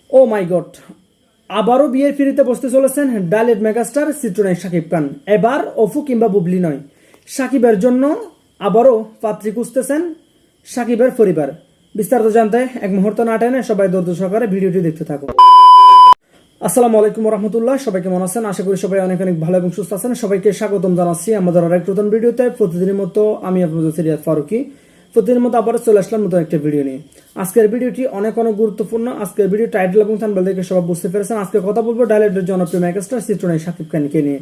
ও মাই god, আবারও বিয়ের ফিরিতে বসতে চলেছেন ডালিউড মেগাস্টার চিত্রনায়ক শাকিব খান। এবার অফু কিংবা বুবলি নয়, শাকিবের জন্য আবারও পাত্রী খুঁজতেছেন শাকিবের পরিবার। বিস্তারিত জানতে এক মুহূর্ত না টেনে সবাই ধৈর্য সহকারে ভিডিওটি দেখতে থাকুন। আসসালামু আলাইকুম রহমতুল্লাহ, সবাই কেমন আছেন? আশা করি সবাই অনেক অনেক ভালো এবং সুস্থ আছেন। সবাইকে স্বাগতম জানাচ্ছি আমাদের আরেক নতুন ভিডিওতে। প্রতিদিনের মতো আমি আপনাদের সিরিয়াত ফারুকি প্রতিদিনের মতো আবার চলে আসলাম নতুন একটা ভিডিও নিয়ে। আজকের ভিডিওটি অনেক গুরুত্বপূর্ণ। আজকের ভিডিও টাইটেল এবং থাম্বনেল দেখে সবাই বুঝতে পেরেছেন। আজকে কথা বলবো ডালিউডের জনপ্রিয় মেগাস্টার চিত্রনায়ক শাকিব খানকে নিয়ে।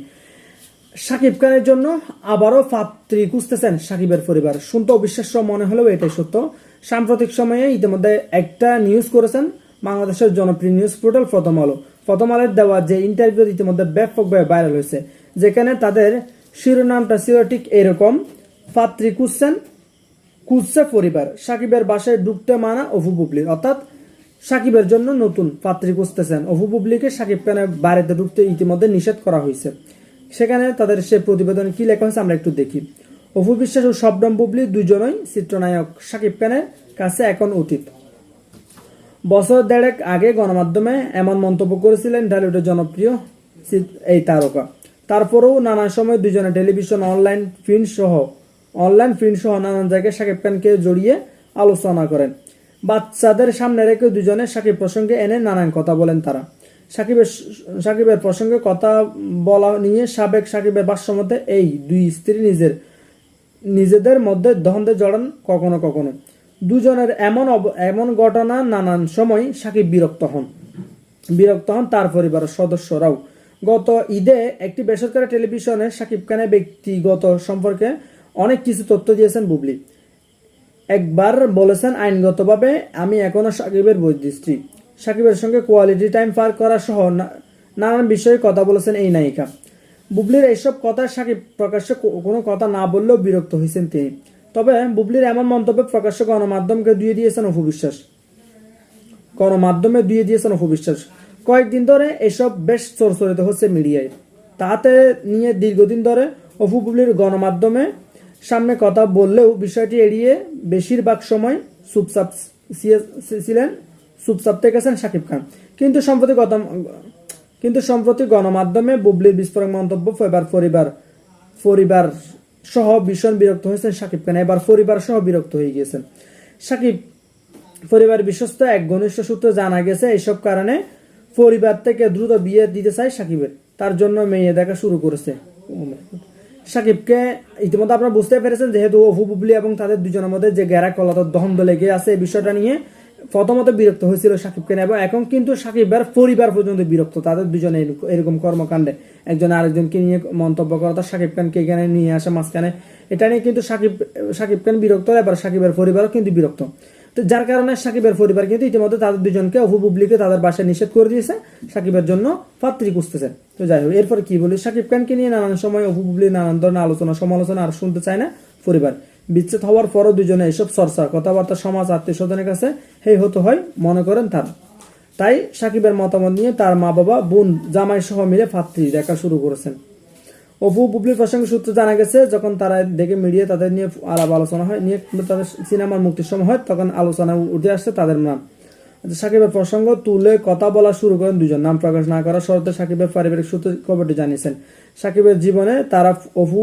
শাকিব খানের জন্য আবারও পাত্রী খুঁজতেছেন শাকিবের পরিবার। শুনতে অবিশ্বাস্য মনে হলেও এটাই সত্য। সাম্প্রতিক সময়ে ইতিমধ্যে একটা নিউজ করেছেন বাংলাদেশের জনপ্রিয় নিউজ পোর্টাল প্রথম আলো। প্রথম আলোর দেওয়া যে ইন্টারভিউ ইতিমধ্যে ব্যাপকভাবে ভাইরাল হয়েছে, যেখানে তাদের শিরোনামটা ছিল ঠিক এরকম: পাত্রী খুঁজছে পরিবার, শাকিবের বাসায় ঢুকতে মানা অপু বুবলির। অর্থাৎ শাকিবের জন্য নতুন পাত্রী খুঁজতেছেন অপু বুবলিকে শাকিব খানের বাড়িতে ঢুকতে ইতিমধ্যে নিষেধ করা হয়েছে। সেখানে তাদের সে প্রতিবেদনে কি লেখা হয়েছে আমরা একটু দেখি। অপু বিশ্বাস ও শবনম বুবলি দুজনই চিত্রনায়ক শাকিব খানের কাছে এখন অতীত। বছর দেড়েক আগে গণমাধ্যমে এমন মন্তব্য করেছিলেন ঢালিউডের জনপ্রিয় এই তারকা। তারপরেও নানা সময় দুজনে টেলিভিশন, অনলাইন প্রিন্ট সহ নানান জায়গায় শাকিব খানকে জড়িয়ে আলোচনা করেন। বাচ্চাদের সামনে রেখে দুজনে শাকিব প্রসঙ্গে এনে নানান কথা বলেন তারা। শাকিবের প্রসঙ্গে কথা বলা নিয়ে সাবেক শাকিবের ভাষ্যমতে এই দুই স্ত্রী নিজেদের মধ্যে দ্বন্দ্বে জড়ান কখনো কখনো। দুজনের এমন ঘটনা নানান সময় শাকিব বিরক্ত হন তার পরিবারের সদস্যরাও। গত ঈদে একটি বেসরকারি টেলিভিশনে শাকিব খানের ব্যক্তিগত সম্পর্কে অনেক কিছু তথ্য দিয়েছেন বুবলি। একবার বলেছেন, আইনগতভাবে আমি এখনো শাকিবের বৈধ স্ত্রী। শাকিবের সঙ্গে কোয়ালিটি টাইম পার করা সহ নানান বিষয়ে কথা বলেছেন এই নায়িকা। বুবলির এইসব কথা শাকিব প্রকাশ্যে কোনো কথা না বললেও বিরক্ত হয়েছেন তিনি। তবে বুবলির এমন মন্তব্য প্রকাশ্যে গণমাধ্যমে ধুয়ে দিয়েছেন অপু বিশ্বাস। কয়েকদিন ধরে এসব বেশ চর্চিত হচ্ছে মিডিয়ায়। তাতে নিয়ে দীর্ঘদিন ধরে অপু বুবলির গণমাধ্যমে সামনে কথা বললেও বিষয়টি এড়িয়ে বেশিরভাগ সময় চুপচাপ থেকেছেন শাকিব খান। কিন্তু সম্প্রতি গণমাধ্যমে বুবলির বিস্ফোরক মন্তব্য এবার পরিবার সহ ভীষণ বিরক্ত হয়েছেন শাকিব খান। এবার পরিবার সহ বিরক্ত হয়ে গিয়েছেন শাকিব। পরিবার বিশ্বস্ত এক ঘনিষ্ঠ সূত্রে জানা গেছে, এইসব কারণে পরিবার থেকে দ্রুত বিয়ে দিতে চায় শাকিবের। তার জন্য মেয়ে দেখা শুরু করেছে শাকিবকে। ইতিমধ্যে আপনারা বুঝতে পেরেছেন, যেহেতু অপু বুবলি এবং তাদের দুজনের মধ্যে যে গ্যারা কলাতর দ্বন্দ্ব লেগে আছে, এই বিষয়টা নিয়ে প্রথমত বিরক্ত হয়েছিল শাকিব খান, এবং এখন কিন্তু শাকিবের পরিবার পর্যন্ত বিরক্ত তাদের দুজনে এরকম কর্মকাণ্ডে একজন আরেকজনকে নিয়ে মন্তব্য করা, শাকিব খানকে এখানে নিয়ে আসা মাঝখানে, এটা নিয়ে কিন্তু শাকিব খান বিরক্ত, এবার শাকিবের পরিবারও কিন্তু বিরক্ত। তো যার কারণে শাকিবের পরিবার কিন্তু ইতিমধ্যে তাদের দুজনকে অপু বুবলিকে তাদের বাসায় নিষেধ করে দিয়েছে, শাকিবের জন্য পাত্রী খুঁজতেছেন। তো যাই হোক, এরপর কি বলি, শাকিব খানকে নিয়ে নানান সময় অপু বুবলি নানান ধরনের সমালোচনা আর শুনতে চায় না পরিবার। বিচ্ছেদ হওয়ার পরও দুজনে এসব চর্চা, কথাবার্তা সমাজ, আত্মীয় স্বজনের কাছে হতে হয় মনে করেন তারা। তাই শাকিবের মতামত নিয়ে তার মা বাবা, বোন, জামাই সহ মিলে পাত্রী দেখা শুরু করেছেন। অপু বুবলির প্রসঙ্গে সূত্রে জানা গেছে, যখন তারা দেখে মিডিয়া তাদের নিয়ে আলাপ আলোচনা হয়, তাদের সিনেমার মুক্তির সময় হয়, তখন আলোচনা উঠে আসছে তাদের নাম। শাকিবের প্রসঙ্গ তুলে কথা বলা শুরু করেন দুজন। নাম প্রকাশ না করার শর্তে শাকিবের পারিবারিক সূত্রে খবরটি জানিয়েছেন। শাকিবের জীবনে তারা অপু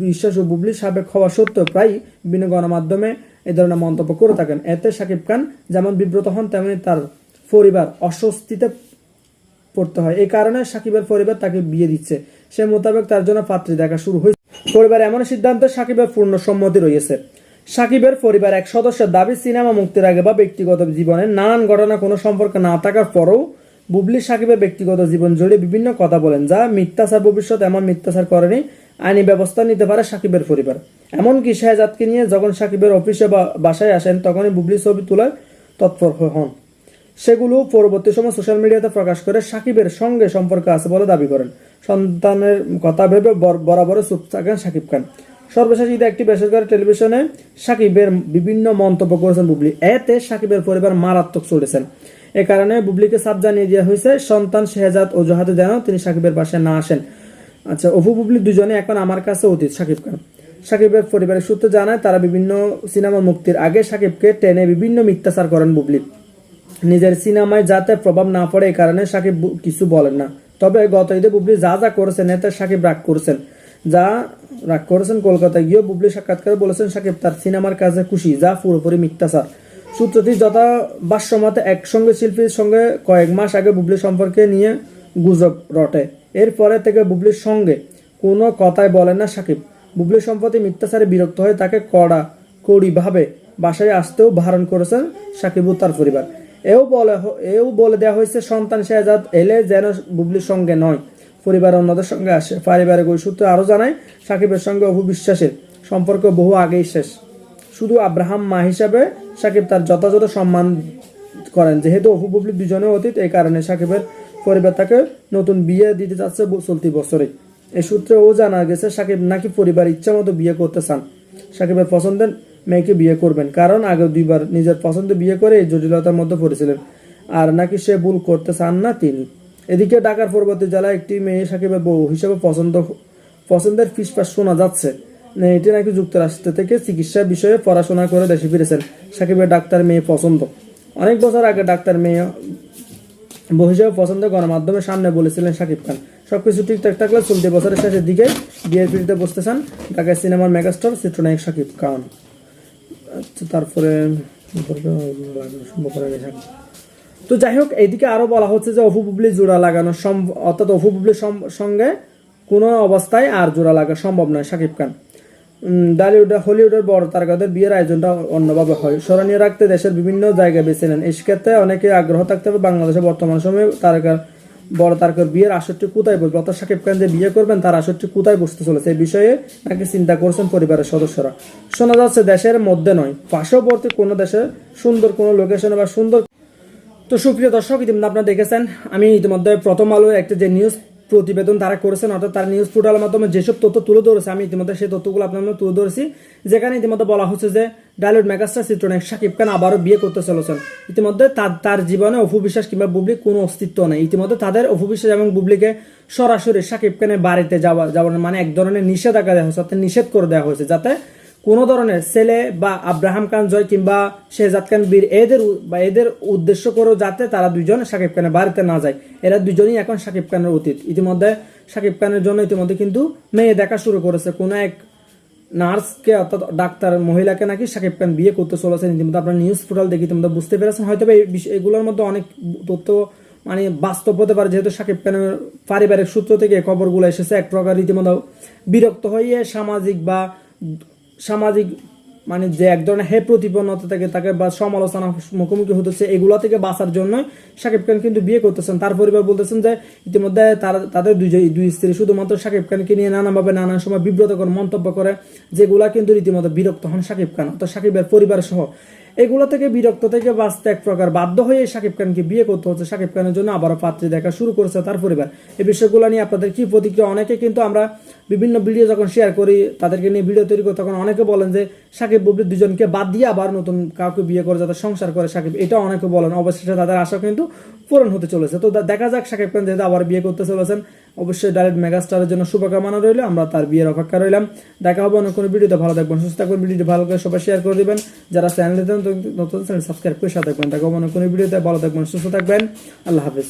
বিশ্বাস ও বুবলি সাবেক হওয়া সত্ত্বেও প্রায় বিভিন্ন গণমাধ্যমে এই ধরনের মন্তব্য করে থাকেন। এতে শাকিব খান যেমন বিব্রত হন, তেমনি তার পরিবার অস্বস্তিতে পড়তে হয়। এই কারণে শাকিবের পরিবার তাকে বিয়ে দিচ্ছে, সে মোতাবেক তার জন্য পাত্রী দেখা শুরু হয়েছে। পরিবার এমন সিদ্ধান্তে শাকিবের পূর্ণ সম্মতি রয়েছে। শাকিবের পরিবার এক সদস্যের দাবি, সিনেমা মুক্তির আগে বা ব্যক্তিগত জীবনে নানান ঘটনা কোনো সম্পর্ক না থাকার পরেও বুবলি শাকিবের ব্যক্তিগত জীবন জড়িয়ে বিভিন্ন কথা বলেন, যা মিথ্যাচার। ভবিষ্যৎ এমন মিথ্যাচার করেনি, আইনি ব্যবস্থা নিতে পারে শাকিবের পরিবার। এমনকি শাহজাদকে নিয়ে যখন শাকিবের অফিসে বা বাসায় আসেন, তখনই বুবলি ছবি তোলার তৎপর হন। সেগুলো পরবর্তী সময় সোশ্যাল মিডিয়াতে প্রকাশ করে শাকিবের সঙ্গে সম্পর্ক আছে বলে দাবি করেন। সন্তানের কথা ভেবে বরাবর চুপ থাকেন শাকিব খান। সর্বশেষ ঈদে একটি বেসরকারি টেলিভিশনে শাকিবের বিভিন্ন মন্তব্য করেছেন বুবলি। এতে শাকিবের পরিবার মারাত্মক চলেছেন। এ কারণে বুবলিকে চাপ জানিয়ে দেওয়া হয়েছে, সন্তান শাহজাদ অজুহাতে যেন তিনি শাকিবের বাসায় না আসেন। আচ্ছা, অপু বুবলি দুজনে এখন আমার কাছে অতীত শাকিব খান। শাকিবের পরিবারের সূত্রে জানায়, তারা বিভিন্ন সিনেমা মুক্তির আগে শাকিবকে টেনে বিভিন্ন মিথ্যাচার করেন বুবলি। নিজের সিনেমায় যাতে প্রভাব না পড়ে এই কারণে সাকিব কিছু বলেন না। তবে গত ঈদে বুবলি যা যা করেছেন এতে সাকিব রাগ করেছেন কলকাতায় গিয়ে বুবলি সাক্ষাৎকারে বলেছেন সাকিব তার সিনেমার কাজে খুশি, যা পুরোপুরি মিথ্যাচার। সূত্রটি যথা ভাষ্যমতে একসঙ্গে শিল্পীর সঙ্গে কয়েক মাস আগে বুবলি সম্পর্কে নিয়ে গুজব রটে। এরপরে থেকে বুবলির সঙ্গে কোনো কথাই বলেন না সাকিব। বুবলির সম্পত্তি মিথ্যাচারে বিরক্ত হয়ে তাকে কড়িভাবে বাসায় আসতেও বারণ করেছেন সাকিব ও তার পরিবার। এও বলে দেওয়া হয়েছে সন্তান শেহজাদ এলে যেন বুবলির সঙ্গে নয়, পরিবার অন্যদের সঙ্গে আসে। পারিবারিক ওই সূত্র আরও জানায় সাকিবের সঙ্গে অপু বিশ্বাসের সম্পর্ক বহু আগেই শেষ। শুধু আব্রাহাম মা হিসাবে সাকিব তার যথাযথ সম্মান করেন। যেহেতু অপু বুবলি দুজনে অতীত, এই কারণে সাকিবের পরিবার তাকে নতুন বিয়ে দিতে যাচ্ছে চলতি বছরে। এই সূত্রেও জানা গেছে সাকিব নাকি পরিবার ইচ্ছা মতো বিয়ে করতে চান, সাকিবের পছন্দের মেয়েকে বিয়ে করবেন, কারণ আগে 2বার নিজের পছন্দে বিয়ে করে এই জটিলতার মধ্যে পড়েছিলেন, আর নাকি সে ভুল করতে চান না তিনি। এদিকে ঢাকার পরবর্তী জেলায় একটি মেয়ে সাকিবের বউ হিসেবে পছন্দের ফিসফাস শোনা যাচ্ছে। মেয়েটি নাকি যুক্তরাষ্ট্র থেকে চিকিৎসা বিষয়ে পড়াশোনা করে দেশে ফিরেছেন। সাকিবের ডাক্তার মেয়ে পছন্দ। অনেক বছর আগে ডাক্তার মেয়ে বউ হিসেবে পছন্দ গণমাধ্যমের সামনে বলেছিলেন সাকিব খান। সবকিছু ঠিকঠাক থাকলে চলতি বছরের শেষের দিকে বিয়ের পিড়িতে বসতে চান ঢাকায় সিনেমার মেগাস্টার চিত্রনায়ক সাকিব খান। তারপরে তো যাই হোক, এইদিকে আরো বলা হচ্ছে যে অপু বুবলি জোড়া লাগানো অর্থাৎ অপু বুবলির সঙ্গে কোনো অবস্থায় আর জোড়া লাগা সম্ভব নয়। সাকিব খান হলিউডের বড় তারকাদের বিয়ের আয়োজনটা অন্যভাবে হয়, স্মরণীয় রাখতে দেশের বিভিন্ন জায়গায় বেছে নেন। এই ক্ষেত্রে অনেকে আগ্রহ থাকতে হবে বাংলাদেশে বর্তমান সময়ে বড় তারকার বিয়ের আসরটি কোথায় বসবে, অর্থাৎ সাকিব খান যে বিয়ে করবেন তার আসরটি কোথায় বসতে চলেছে এই বিষয়ে নাকি চিন্তা করছেন পরিবারের সদস্যরা। শোনা যাচ্ছে দেশের মধ্যে নয়, পার্শ্ববর্তী কোনো দেশে সুন্দর কোনো লোকেশনে বা সুন্দর। তো সুপ্রিয় দর্শক, ইতিমধ্যে আপনারা দেখেছেন আমি ইতিমধ্যে প্রথম আলোর একটা যে নিউজ প্রতিবেদন তারা করেছেন, অর্থাৎ তার নিউজ পোর্টালের মাধ্যমে যেসব তথ্য তুলে ধরেছে আমি ইতিমধ্যে সেই তথ্যগুলো আপনাদের তুলে ধরেছি, যেখানে ইতিমধ্যে বলা হচ্ছে যে ডালিউড মেগাস্টার চিত্রনায়ক সাকিব খান আবারও বিয়ে করতে চলেছেন। ইতিমধ্যে তার জীবনে অপু বিশ্বাস কিংবা বুবলি কোনো অস্তিত্ব নেই। ইতিমধ্যে তাদের অপু বিশ্বাস এবং বুবলিকে সরাসরি সাকিব খানের বাড়িতে যাওয়ার মানে এক ধরনের নিষেধাজ্ঞা দেওয়া হয়েছে, অর্থাৎ নিষেধ করে দেওয়া হয়েছে, যাতে কোনো ধরনের ছেলে বা আব্রাহাম খান জয় কিংবা শেহজাদ খান বীর এদের উদ্দেশ্য করেও যাতে তারা দুজন সাকিব খানের বাড়িতে না যায়। এরা দুজনই এখন সাকিব খানের অতীত। ইতিমধ্যে সাকিব খানের জন্য ইতিমধ্যে কিন্তু মেয়ে দেখা শুরু করেছে। কোনো এক নার্সকে অর্থাৎ ডাক্তার মহিলাকে নাকি সাকিব খান বিয়ে করতে চলেছেন। ইতিমধ্যে আপনার নিউজ পোর্টাল দেখি ইতিমধ্যে বুঝতে পেরেছেন। হয়তো এগুলোর মধ্যে অনেক তথ্য মানে বাস্তব হতে পারে, যেহেতু সাকিব খানের পারিবারিক সূত্র থেকে খবরগুলো এসেছে। এক প্রকার রীতিমতো বিরক্ত হয়ে সামাজিক মানে যে এক ধরনের প্রতিপন্নতা থেকে তাকে বা সমালোচনা মুখোমুখি হতেছে, এগুলো থেকে বাঁচার জন্য সাকিব খান কিন্তু বিয়ে করতেছেন। তার পরিবার বলতেছেন যে ইতিমধ্যে তাদের দুই স্ত্রী শুধুমাত্র সাকিব খানকে নিয়ে নানাভাবে নানান সময় বিব্রতকর মন্তব্য করে, যেগুলা কিন্তু রীতিমতো বিরক্ত হন সাকিব খান, অর্থাৎ সাকিবের পরিবার সহ। এগুলো থেকে বিরক্ত থেকে বাঁচতে এক প্রকার বাধ্য হয়ে সাকিব খানকে বিয়ে করতে হচ্ছে। সাকিব খানের জন্য আবারও পাত্রী দেখা শুরু করেছে তার পরিবার। এই বিষয়গুলো নিয়ে আপনাদের কি প্রতিক্রিয়া? অনেকে কিন্তু আমরা বিভিন্ন ভিডিও যখন শেয়ার করি, তাদেরকে নিয়ে ভিডিও তৈরি করি, তখন অনেকে বলেন যে সাকিব বুবলি দুজনকে বাদ দিয়ে আবার নতুন কাউকে বিয়ে করে যাতে সংসার করে সাকিব, এটা অনেকে বলেন। অবশেষে তাদের আশা কিন্তু পূরণ হতে চলেছে। তো দেখা যাক সাকিব খান যেহেতু আবার বিয়ে করতে চলেছেন, অবশ্যই ডাইরেক্ট মেগাস্টারের জন্য শুভকামনা রইল। আমরা তার বিয়ের অপেক্ষা রইলাম। দেখা হবে অন্য কোনো ভিডিওতে। ভালো থাকবেন, সুস্থ থাকবেন। ভিডিওটি ভালো করে সবাই শেয়ার করে দিবেন। যারা চ্যানেলে নতুন চ্যানেল সাবস্ক্রাইব করে সাথে থাকবেন। দেখা হবে অন্য কোনো ভিডিওতে। ভালো থাকবেন, সুস্থ থাকবেন। আল্লাহ হাফেজ।